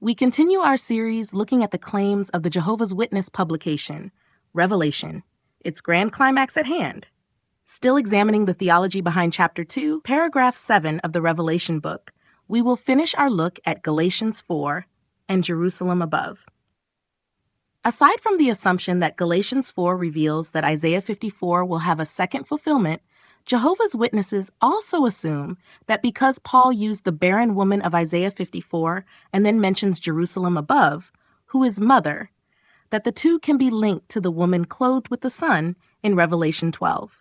We continue our series looking at the claims of the Jehovah's Witness publication, Revelation, its Grand Climax at Hand. Still examining the theology behind Chapter 2, Paragraph 7 of the Revelation book, we will finish our look at Galatians 4 and Jerusalem above. Aside from the assumption that Galatians 4 reveals that Isaiah 54 will have a second fulfillment, Jehovah's Witnesses also assume that because Paul used the barren woman of Isaiah 54 and then mentions Jerusalem above, who is mother, that the two can be linked to the woman clothed with the sun in Revelation 12.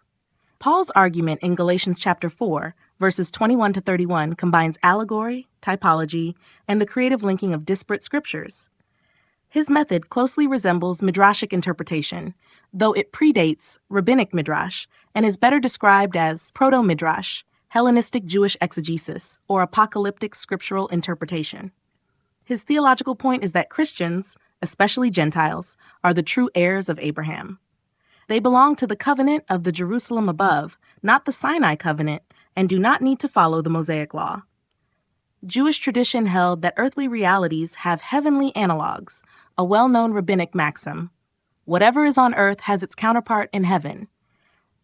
Paul's argument in Galatians chapter 4, verses 21 to 31 combines allegory, typology, and the creative linking of disparate scriptures. His method closely resembles midrashic interpretation, though it predates rabbinic midrash and is better described as proto-midrash, Hellenistic Jewish exegesis, or apocalyptic scriptural interpretation. His theological point is that Christians, especially Gentiles, are the true heirs of Abraham. They belong to the covenant of the Jerusalem above, not the Sinai covenant, and do not need to follow the Mosaic law. Jewish tradition held that earthly realities have heavenly analogs, a well-known rabbinic maxim. Whatever is on earth has its counterpart in heaven.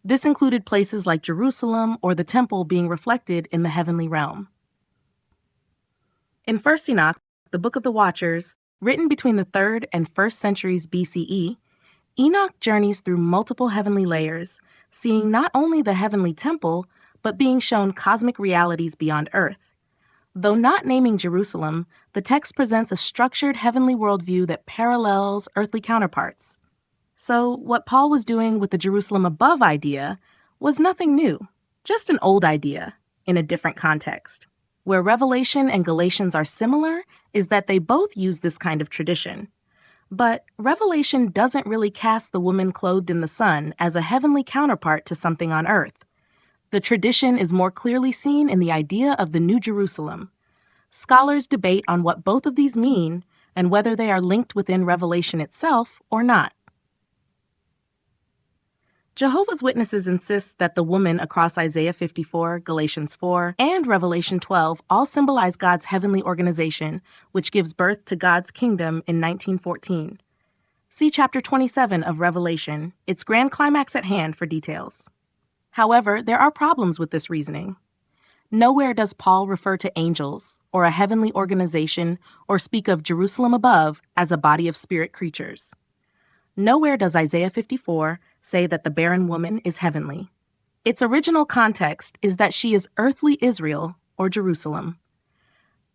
This included places like Jerusalem or the temple being reflected in the heavenly realm. In 1 Enoch, the Book of the Watchers, written between the 3rd and 1st centuries BCE, Enoch journeys through multiple heavenly layers, seeing not only the heavenly temple, but being shown cosmic realities beyond earth. Though not naming Jerusalem, the text presents a structured heavenly worldview that parallels earthly counterparts. So, what Paul was doing with the Jerusalem above idea was nothing new, just an old idea in a different context. Where Revelation and Galatians are similar is that they both use this kind of tradition. But Revelation doesn't really cast the woman clothed in the sun as a heavenly counterpart to something on earth. The tradition is more clearly seen in the idea of the New Jerusalem. Scholars debate on what both of these mean and whether they are linked within Revelation itself or not. Jehovah's Witnesses insist that the woman across Isaiah 54, Galatians 4, and Revelation 12 all symbolize God's heavenly organization, which gives birth to God's kingdom in 1914. See chapter 27 of Revelation, its Grand Climax at Hand, for details. However, there are problems with this reasoning. Nowhere does Paul refer to angels, or a heavenly organization, or speak of Jerusalem above as a body of spirit creatures. Nowhere does Isaiah 54 say that the barren woman is heavenly. Its original context is that she is earthly Israel, or Jerusalem.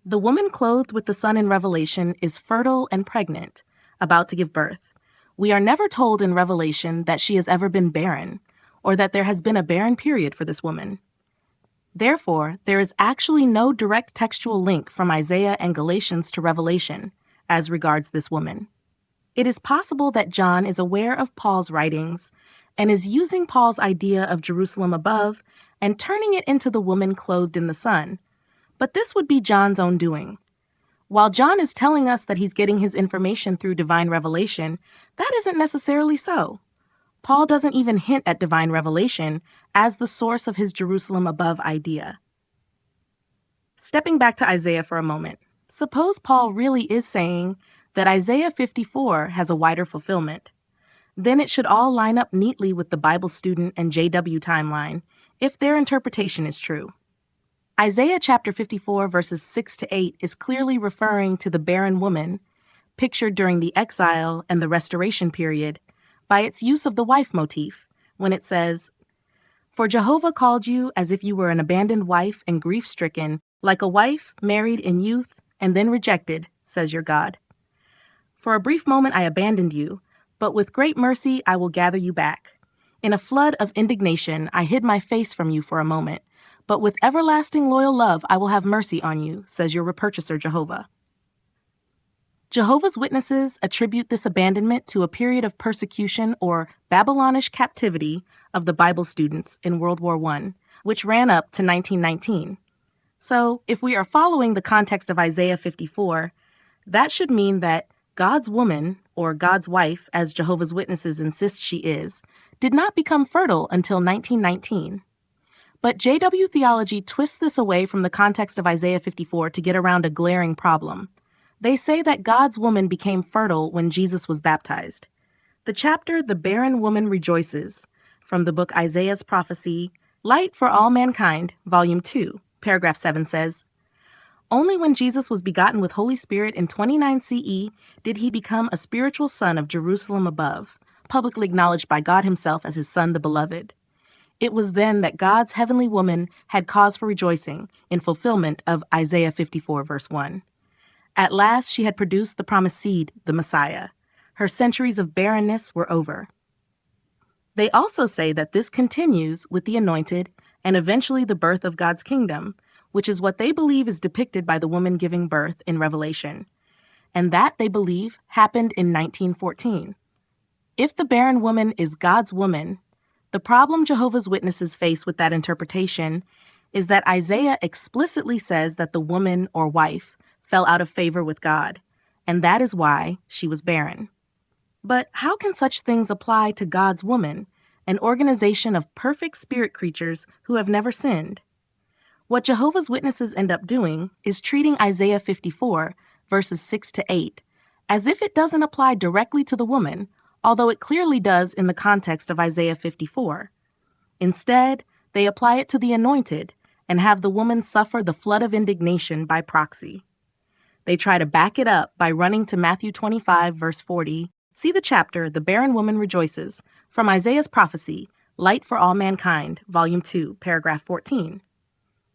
The woman clothed with the sun in Revelation is fertile and pregnant, about to give birth. We are never told in Revelation that she has ever been barren, or that there has been a barren period for this woman. Therefore, there is actually no direct textual link from Isaiah and Galatians to Revelation as regards this woman. It is possible that John is aware of Paul's writings and is using Paul's idea of Jerusalem above and turning it into the woman clothed in the sun, but this would be John's own doing. While John is telling us that he's getting his information through divine revelation, that isn't necessarily so. Paul doesn't even hint at divine revelation as the source of his Jerusalem above idea. Stepping back to Isaiah for a moment, suppose Paul really is saying that Isaiah 54 has a wider fulfillment. Then it should all line up neatly with the Bible student and JW timeline, if their interpretation is true. Isaiah chapter 54 verses 6 to 8 is clearly referring to the barren woman, pictured during the exile and the restoration period, by its use of the wife motif, when it says, "For Jehovah called you as if you were an abandoned wife and grief-stricken, like a wife married in youth and then rejected, says your God. For a brief moment I abandoned you, but with great mercy I will gather you back. In a flood of indignation I hid my face from you for a moment, but with everlasting loyal love I will have mercy on you, says your repurchaser Jehovah." Jehovah's Witnesses attribute this abandonment to a period of persecution or Babylonish captivity of the Bible students in World War I, which ran up to 1919. So, if we are following the context of Isaiah 54, that should mean that God's woman, or God's wife, as Jehovah's Witnesses insist she is, did not become fertile until 1919. But JW theology twists this away from the context of Isaiah 54 to get around a glaring problem. They say that God's woman became fertile when Jesus was baptized. The chapter The Barren Woman Rejoices, from the book Isaiah's Prophecy, Light for All Mankind, Volume 2, paragraph 7 says, "Only when Jesus was begotten with Holy Spirit in 29 CE did he become a spiritual son of Jerusalem above, publicly acknowledged by God himself as his Son, the Beloved. It was then that God's heavenly woman had cause for rejoicing in fulfillment of Isaiah 54, verse 1. At last she had produced the promised seed, the Messiah. Her centuries of barrenness were over." They also say that this continues with the anointed and eventually the birth of God's kingdom, which is what they believe is depicted by the woman giving birth in Revelation. And that, they believe, happened in 1914. If the barren woman is God's woman, the problem Jehovah's Witnesses face with that interpretation is that Isaiah explicitly says that the woman or wife fell out of favor with God, and that is why she was barren. But how can such things apply to God's woman, an organization of perfect spirit creatures who have never sinned? What Jehovah's Witnesses end up doing is treating Isaiah 54, verses 6 to 8, as if it doesn't apply directly to the woman, although it clearly does in the context of Isaiah 54. Instead, they apply it to the anointed and have the woman suffer the flood of indignation by proxy. They try to back it up by running to Matthew 25, verse 40. See the chapter, The Barren Woman Rejoices, from Isaiah's Prophecy, Light for All Mankind, Volume 2, paragraph 14.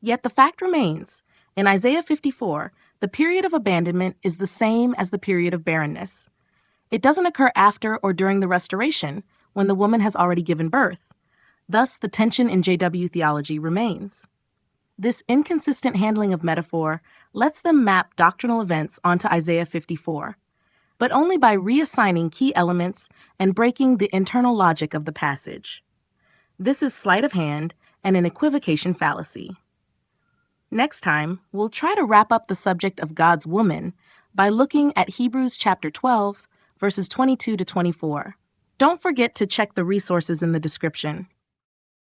Yet the fact remains, in Isaiah 54, the period of abandonment is the same as the period of barrenness. It doesn't occur after or during the restoration, when the woman has already given birth. Thus, the tension in JW theology remains. This inconsistent handling of metaphor lets them map doctrinal events onto Isaiah 54, but only by reassigning key elements and breaking the internal logic of the passage. This is sleight of hand and an equivocation fallacy. Next time, we'll try to wrap up the subject of God's woman by looking at Hebrews chapter 12, verses 22 to 24. Don't forget to check the resources in the description.